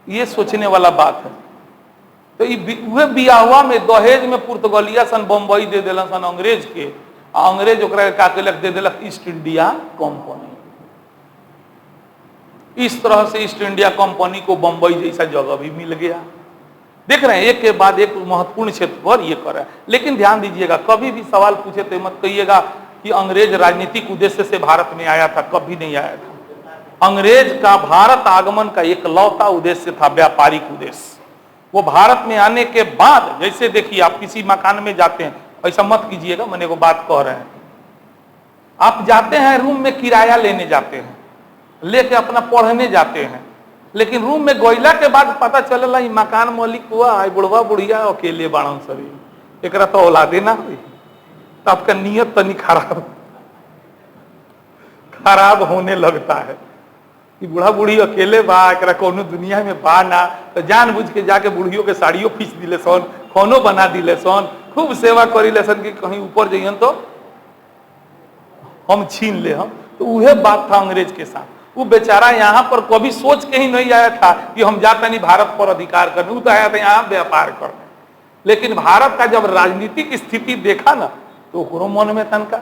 ये सोचने वाला बात है। तो वह बियाहुआ में दहेज में पुर्तगालिया सन बम्बई दे दिलन सन अंग्रेज के, अंग्रेज ओकरा का केलक दे दिलक ईस्ट इंडिया कंपनी। इस तरह से ईस्ट इंडिया कंपनी को बम्बई जैसा जगह भी मिल गया। देख रहे हैं, एक के बाद एक महत्वपूर्ण क्षेत्र पर ये कर रहा है। लेकिन ध्यान दीजिएगा, कभी भी सवाल पूछे तो मत कहिएगा कि अंग्रेज राजनीतिक उद्देश्य से भारत में आया था, कभी नहीं आया था। अंग्रेज का भारत आगमन का एक लौता उद्देश्य था व्यापारिक उद्देश्य। वो भारत में आने के बाद, जैसे देखिए आप किसी मकान में जाते हैं, ऐसा मत कीजिएगा, मैंने वो बात कह रहे हैं। आप जाते हैं रूम में किराया लेने जाते हैं, लेके अपना पढ़ने जाते हैं, लेकिन रूम में गोइला के बाद पता चलेला ई मकान मालिक हुआ आई बुढ़वा बुढ़िया अकेले बाड़न शरीर, एकरा तो औलादे ना हुई, तो आपका नियत तनी खराब होने लगता है कि बूढ़ा बूढ़ी अकेले बा, एकरा कोनो दुनिया में बा ना, तो जानबूझ के जाके बुढ़ियों के साड़ियों खींच दिले सन, खानो बना दिले सन, खूब सेवा करी ले सन कि कहीं ऊपर जाइए तो हम छीन ले हम। तो वह बात था अंग्रेज के साथ। वो बेचारा यहाँ पर कभी सोच के ही नहीं आया था कि हम जाते नहीं भारत पर अधिकार करने, वो तो आया था यहाँ व्यापार करने। लेकिन भारत का जब राजनीतिक स्थिति देखा ना तो ओकरो मन में तनका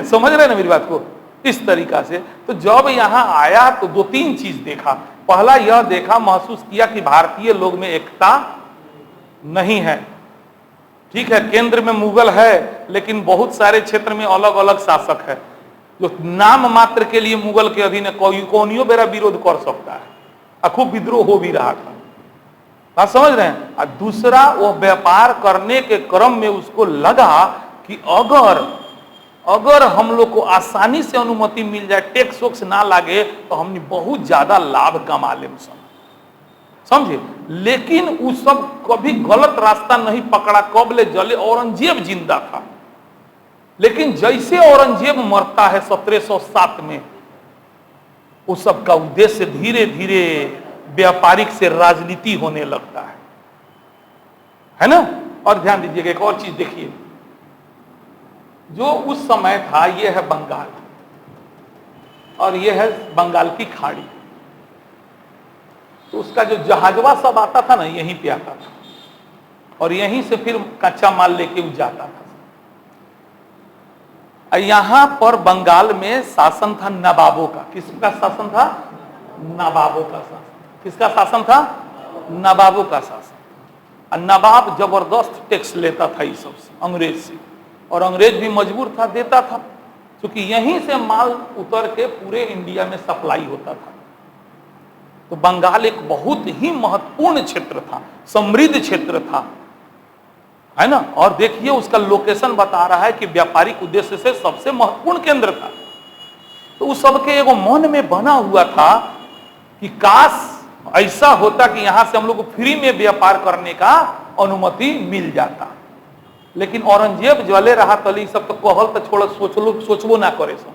समझ रहे ना मेरी बात को, इस तरीका से। तो जब यहाँ आया तो दो तीन चीज देखा। पहला यह देखा, महसूस किया कि भारतीय लोग में एकता नहीं है। ठीक है, केंद्र में मुगल है, लेकिन बहुत सारे क्षेत्र में अलग अलग शासक है, जो नाम मात्र के लिए मुगल के अधीन कौनियों बेरा विरोध कर सकता है, और खूब विद्रोह हो भी रहा था। आप समझ रहे हैं। और दूसरा, वो व्यापार करने के क्रम में उसको लगा कि अगर हम लोग को आसानी से अनुमति मिल जाए, टैक्स वैक्स ना लागे, तो हमने बहुत ज्यादा लाभ कमा ले, समझे। लेकिन वो सब कभी गलत रास्ता नहीं पकड़ा। कब ले जले औरंगजेब जिंदा था, लेकिन जैसे औरंगजेब मरता है 1707 में, उस सब का उद्देश्य धीरे धीरे व्यापारिक से राजनीति होने लगता है ना। और ध्यान दीजिएगा, एक और चीज देखिए, जो उस समय था, ये है बंगाल और ये है बंगाल की खाड़ी। तो उसका जो जहाजवा सब आता था ना यहीं पे आता था, और यहीं से फिर कच्चा माल लेके वो जाता था। यहां पर बंगाल में शासन था नवाबों का। किसका शासन था? नवाबों का शासन। किसका शासन था? नवाबों का शासन। और नवाब जबरदस्त टैक्स लेता था इस सबसे, अंग्रेज से, और अंग्रेज भी मजबूर था, देता था, क्योंकि यहीं से माल उतर के पूरे इंडिया में सप्लाई होता था। तो बंगाल एक बहुत ही महत्वपूर्ण क्षेत्र था, समृद्ध क्षेत्र था, है ना। और देखिए उसका लोकेशन बता रहा है कि व्यापारिक उद्देश्य से सबसे महत्वपूर्ण केंद्र था। तो उस सबके एगो मन में बना हुआ था कि काश ऐसा होता कि यहां से हम लोग को फ्री में व्यापार करने का अनुमति मिल जाता। लेकिन औरंगजेब जले रहा तली सब तो कहल तो छोड़ सोचबो ना करे सो।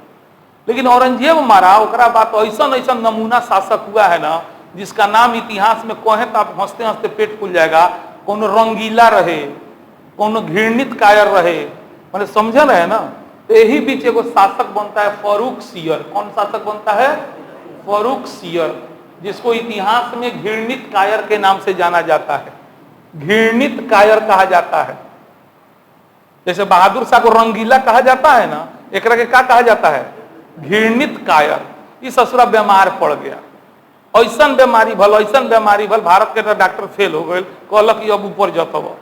लेकिन औरंगजेब मारा ओकरा बात ऐसा ऐसा नमूना शासक हुआ है ना, जिसका नाम इतिहास में कहें तो आप हंसते हंसते पेट फूल जाएगा। कोनो रंगीला रहे, कोनो घृणित कायर रहे, मैंने समझे रहे ना। तो यही बीच एगो शासक बनता है फारूक सियर। कौन शासक बनता है? फारूक सियर, जिसको इतिहास में घृणित कायर के नाम से जाना जाता है। घृणित कायर कहा जाता है। जैसे बहादुर शाह को रंगीला कहा जाता है ना, एक के क्या कहा जाता है? घृणित कायर। इस ससुरा बीमार पड़ गया, ऐसा बीमारी भल, ऐसा बीमारी भल, भारत के डॉक्टर फेल हो गए, कहलक कि अब ऊपर जतब।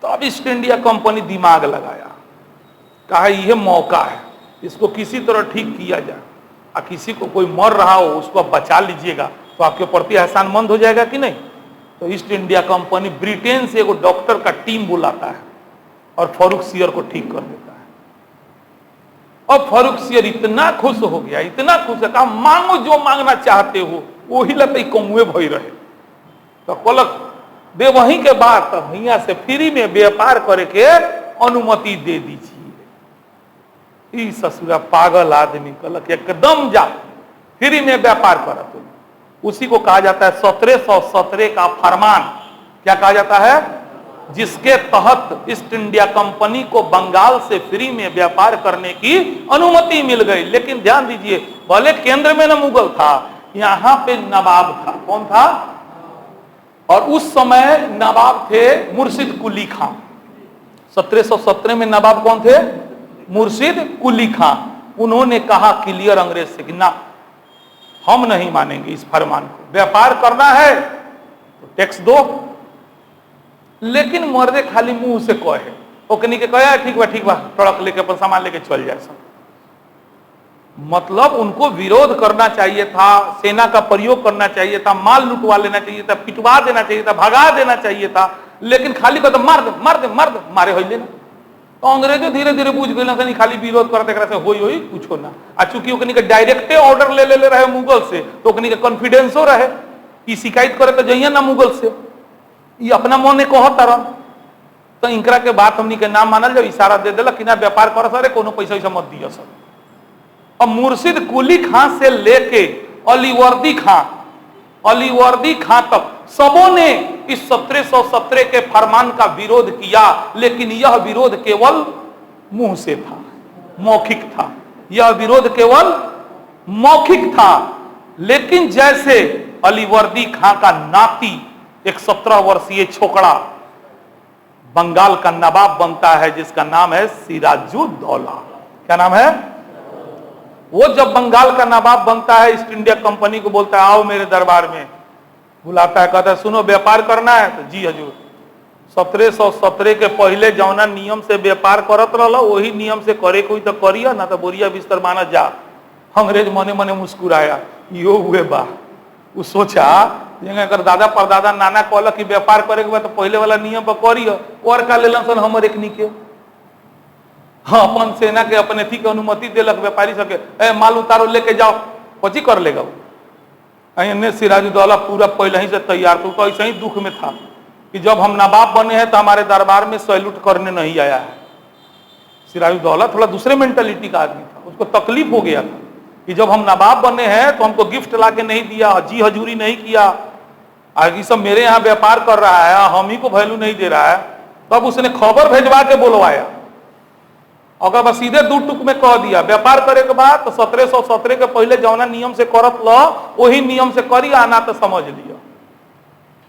तो अब ईस्ट इंडिया कंपनी दिमाग लगाया, कहा यह मौका है, इसको किसी तरह ठीक किया जाए, और किसी को कोई मर रहा हो उसको आप बचा लीजिएगा तो आपके प्रति एहसानमंद हो जाएगा कि नहीं। तो ईस्ट इंडिया कंपनी ब्रिटेन से एगो डॉक्टर का टीम बुलाता है और फारूक सियर को ठीक कर देता है। अब फारूक सियर इतना खुश हो गया, इतना खुश है, कहा मांगो जो मांगना चाहते हो, वही लते कमुए भई रहे। तो कहलक दे वहीं के बाद तो भैया से फ्री में व्यापार करे के अनुमति दे दीजिए। ई ससुरा पागल आदमी कहलक एकदम जा, फ्री में व्यापार करा तुम। उसी को कहा जाता है 1717 का फरमान। क्या कहा जाता है? जिसके तहत ईस्ट इंडिया कंपनी को बंगाल से फ्री में व्यापार करने की अनुमति मिल गई। लेकिन ध्यान दीजिए, भले केंद्र में न मुगल था, यहां पे नवाब था। कौन था? और उस समय नवाब थे मुर्शिद कुली खां। 1717 में नवाब कौन थे? मुर्शिद कुली खां। उन्होंने कहा क्लियर अंग्रेज से कि ना, हम नहीं मानेंगे इस फरमान को, व्यापार करना है तो टैक्स दो। लेकिन मर्दे खाली मुंह से कहे, ओकनी के कहे ठीक बा ट्रक लेके अपन सामान लेके चल जाए सब। मतलब उनको विरोध करना चाहिए था, सेना का प्रयोग करना चाहिए था, माल लुटवा लेना चाहिए था, पिटवा देना चाहिए था, भगा देना चाहिए था। लेकिन खाली कहते मार दे मार दे मार दे, मारे हो लेना। तो अंग्रेजों धीरे धीरे बुझ गए, खाली विरोध करते से होई कुछ ना। आ चूंकि ओकनी के डायरेक्टे ऑर्डर ले रहे मुगल से, तो ओकनी के कॉन्फिडेंसो रहे कि शिकायत करे तो जइए ना मुगल से, ये अपना मन ने कह तरह। तो इनकरा के बात हमनी के नाम मानल जाओ, इशारा दे दिला कि ना व्यापार कर सर, कोनो पैसा वैसा मत दियो सर। अब मुर्शिद कुली खां से लेके अलीवर्दी खां तक सबों ने इस 1717 के फरमान का विरोध किया। लेकिन यह विरोध केवल मुंह से था, मौखिक था। यह विरोध केवल मौखिक था। लेकिन जैसे अलीवर्दी खां का नाती एक 17 वर्षीय छोकरा बंगाल का नवाब बनता है, जिसका नाम है सिराजुद्दौला। क्या नाम है? वो जब बंगाल का नवाब बनता है, ईस्ट इंडिया कंपनी को बोलता है आओ मेरे दरबार में, बुलाता है, कहता है सुनो व्यापार करना है। तो जी हजूर। 1717 के पहले जौना नियम से व्यापार करत रहा वही नियम से करे कोई तो करिए ना, तो बोरिया बिस्तर माना जा। अंग्रेज मने मने मुस्कुराया, यो हुए बा। वो सोचा अगर दादा परदादा नाना कहलक कि व्यापार करे के बाद तो पहले वाला नियम पर करिए, और का लेलन सन हमर एकनी के। हाँ, अपन सेना के अपने थी के अनुमति दिलक व्यापारी सबके, माल उतारो लेके जाओ, पची कर लेगा। सिराजुद्दौला पूरा पहले ही से तैयार था। तो ऐसे ही दुख में था कि जब हम नवाब बने हैं तो हमारे दरबार में सैल्यूट करने नहीं आया है। सिराजुद्दौला थोड़ा दूसरे मेंटालिटी का आदमी था, उसको तकलीफ हो गया था कि जब हम नवाब बने हैं तो हमको गिफ्ट ला के नहीं दिया, जी हजूरी नहीं किया, आगे सब मेरे यहाँ व्यापार कर रहा है, हम ही को वैल्यू नहीं दे रहा है। तब उसने खबर भेजवा के बुलवाया अगर बस सीधे दू टुक में कह दिया व्यापार करे के बाद तो 1717 के पहले जौना नियम से करत लो वही नियम से करी, आना तो समझ लिया।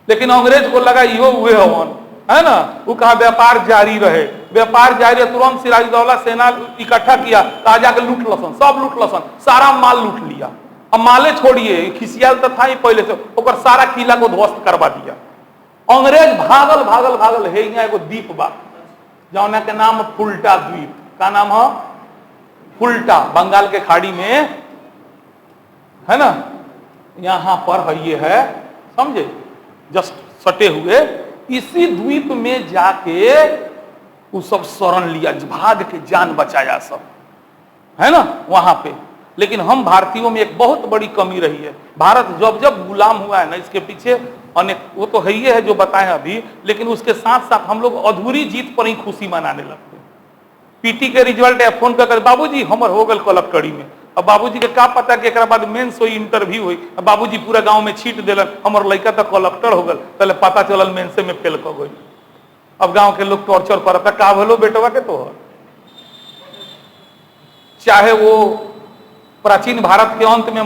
लेकिन अंग्रेज को लगा यो हुए हवन, है ना, वो कहा व्यापार जारी रहे, व्यापार जारी रहे। तुरंत सिराजुद्दौला सेना इकट्ठा किया, राजा के लूट लसन, सब लूट लसन, सारा माल लूट लिया। अब माले छोड़िए, खिसियाल तो था ही पहले से, ओकर सारा किला को ध्वस्त करवा दिया। अंग्रेज भागल भागल भागल, है यहाँ एगो द्वीप बा जौना के नाम फुल्टा द्वीप। का नाम है? फुल्टा, बंगाल के खाड़ी में, है ना, यहां पर है, ये है, समझे, जस्ट सटे हुए। इसी द्वीप में जाके वो सब शरण लिया, भाग के जान बचाया सब, है ना, वहां पे। लेकिन हम भारतीयों में एक बहुत बड़ी कमी रही है। भारत जब जब गुलाम हुआ है ना, इसके पीछे अनेक, वो तो है ही है जो बताए अभी, लेकिन उसके साथ साथ हम लोग अधूरी जीत पर ही खुशी मनाने लगते हैं। पीटी के रिजल्ट है, फोन कर बाबूजी हमर हो गल कलेक्टरी में। अब बाबूजी के का पता कि एक बाद मेंस हुई, इंटरव्यू हुई, बाबूजी पूरा गांव में छीट दिलन, हमर लड़का तो कलेक्टर हो गल, पहले पता चलल मेंसे में फेल कर गई। अब गांव के लोग टॉर्चर करता, का भलो बेटवा के तो, चाहे वो प्राचीन भारत के अंत में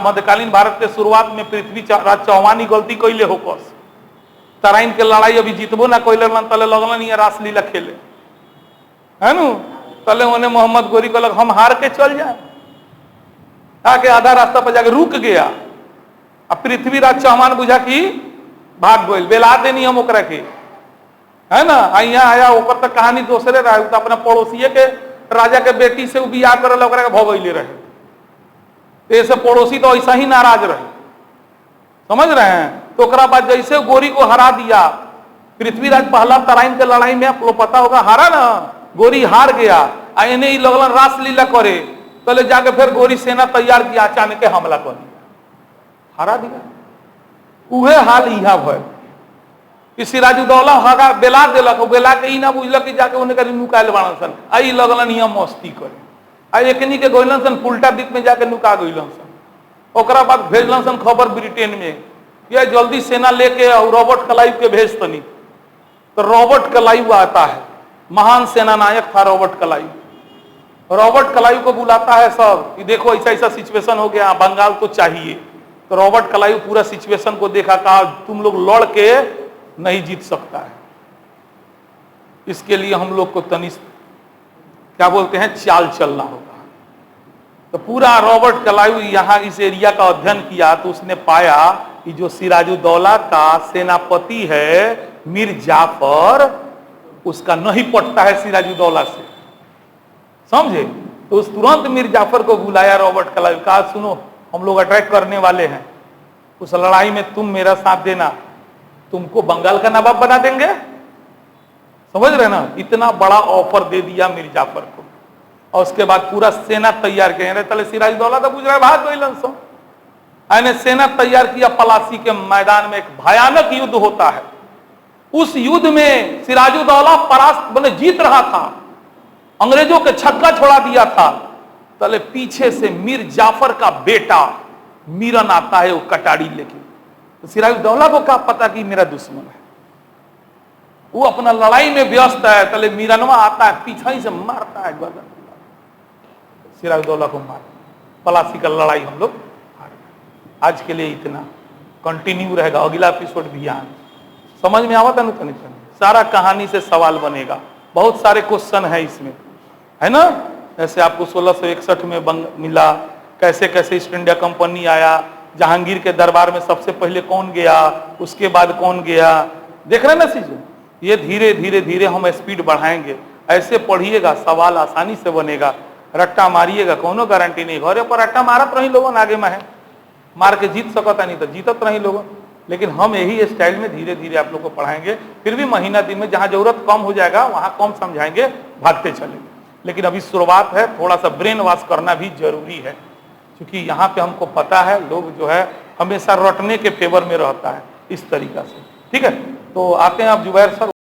मध्यकालीन भारत के शुरुआत में पृथ्वीराज चौहान गलती कैले हो, तराइन के लड़ाई अभी जीतबो ना कैले, तले लगलन ये रासलीला खेले, है नु, तले उन्हें मोहम्मद गोरी को लग हम हार के चल जाए, आके आधा रास्ता पर जाके रुक गया। अब पृथ्वीराज चौहान बुझा कि भाग गई, बेला देनी हम ओकरा के, है ना, यहाँ आया ओकर तक कहानी दूसरे रहा, तो अपना पड़ोसिये के राजा के बेटी से बियाह करे भगैले रहे, ऐसे पड़ोसी तो ऐसा ही नाराज रहे, समझ रहे हैं। तो ओकरा बाद जैसे गोरी को हरा दिया, पृथ्वीराज पहला तराइन के लड़ाई में, आपको पता होगा, हारा ना, गोरी हार गया, इन्हें ही लगलन रासलीला करे, पहले जाके फिर गोरी सेना तैयार किया, अचानक के हमला कर दिया, हरा दिया। उहे हाल यहाँ भय, सिराजुद्दौला हगा बेला दिलक, बेला के ही ना बुझलक कि जाके उन्हें करी नुकायल बाड़न सन, आई लगलन यहाँ मस्ती करे, आई एकनी के गइलन सन फुल्टा द्वीप में जाके नुका गइलन सन। ओकरा बाद भेजलन सन खबर ब्रिटेन में, ये जल्दी सेना लेके और रॉबर्ट क्लाइव के भेज तनी। तो रॉबर्ट क्लाइव आता है, महान सेना नायक था रॉबर्ट क्लाइव। रॉबर्ट क्लाइव को बुलाता है सब कि देखो ऐसा ऐसा सिचुएशन हो गया, बंगाल तो चाहिए। तो रॉबर्ट क्लाइव पूरा सिचुएशन को देखा, कहा तुम लोग लड़ के नहीं जीत सकता है, इसके लिए हम लोग को तनिष्ठ क्या बोलते हैं चाल चलना होगा। तो पूरा रॉबर्ट क्लाइव यहाँ इस एरिया का अध्ययन किया, तो उसने पाया कि जो सिराजुद्दौला का सेनापति है मीर जाफर, उसका नहीं पटता है सिराजुद्दौला से, समझे। तो उस तुरंत मीर जाफर को बुलाया रॉबर्ट क्लाइव, कहा सुनो हम लोग अटैक करने वाले हैं, उस लड़ाई में तुम मेरा साथ देना, तुमको बंगाल का नवाब बना देंगे, समझ रहे ना। इतना बड़ा ऑफर दे दिया मीर जाफर को। और उसके बाद पूरा सेना तैयार किया, तले सिराजुद्दौला तो बुझ रहा है भाग गइलन सो, आने सेना तैयार किया। पलासी के मैदान में एक भयानक युद्ध होता है। उस युद्ध में सिराजुद्दौला परास्त बने जीत रहा था, अंग्रेजों के छक्का छोड़ा दिया था। तले पीछे से मीर जाफर का बेटा मीरन आता है, वो कटारी लेके। तो सिराजुद्दौला को क्या पता कि मेरा दुश्मन है, वो अपना लड़ाई में व्यस्त है। तले मीरनवा आता है, पीछे ही से मारता है गर्दन, सिराजुद्दौला को मार। पलासी का लड़ाई हम लोग हार गए। आज के लिए इतना, कंटिन्यू रहेगा, अगला एपिसोड भी आए। समझ में आवा था ना, तनिक सारा कहानी से सवाल बनेगा, बहुत सारे क्वेश्चन है इसमें, है ना। जैसे आपको 1661 में बंग मिला, कैसे कैसे ईस्ट इंडिया कंपनी आया, जहांगीर के दरबार में सबसे पहले कौन गया, उसके बाद कौन गया, देख रहे ना चीजें। ये धीरे धीरे धीरे हम स्पीड बढ़ाएंगे, ऐसे पढ़िएगा सवाल आसानी से बनेगा। रट्टा मारिएगा कोनो गारंटी नहीं, घरे पर रट्टा मारत रही लोगन, आगे में है मार के जीत सकता नहीं तो जीतत रही लोगन। लेकिन हम यही स्टाइल में धीरे धीरे आप लोग को पढ़ाएंगे, फिर भी महीना दिन में जहां जरूरत कम हो जाएगा वहां कम समझाएंगे, भागते चलेंगे। लेकिन अभी शुरुआत है, थोड़ा सा ब्रेन वॉश करना भी जरूरी है, क्योंकि यहाँ पे हमको पता है लोग जो है हमेशा रटने के फेवर में रहता है इस तरीका से। ठीक है, तो आते हैं अब जुबैर सर।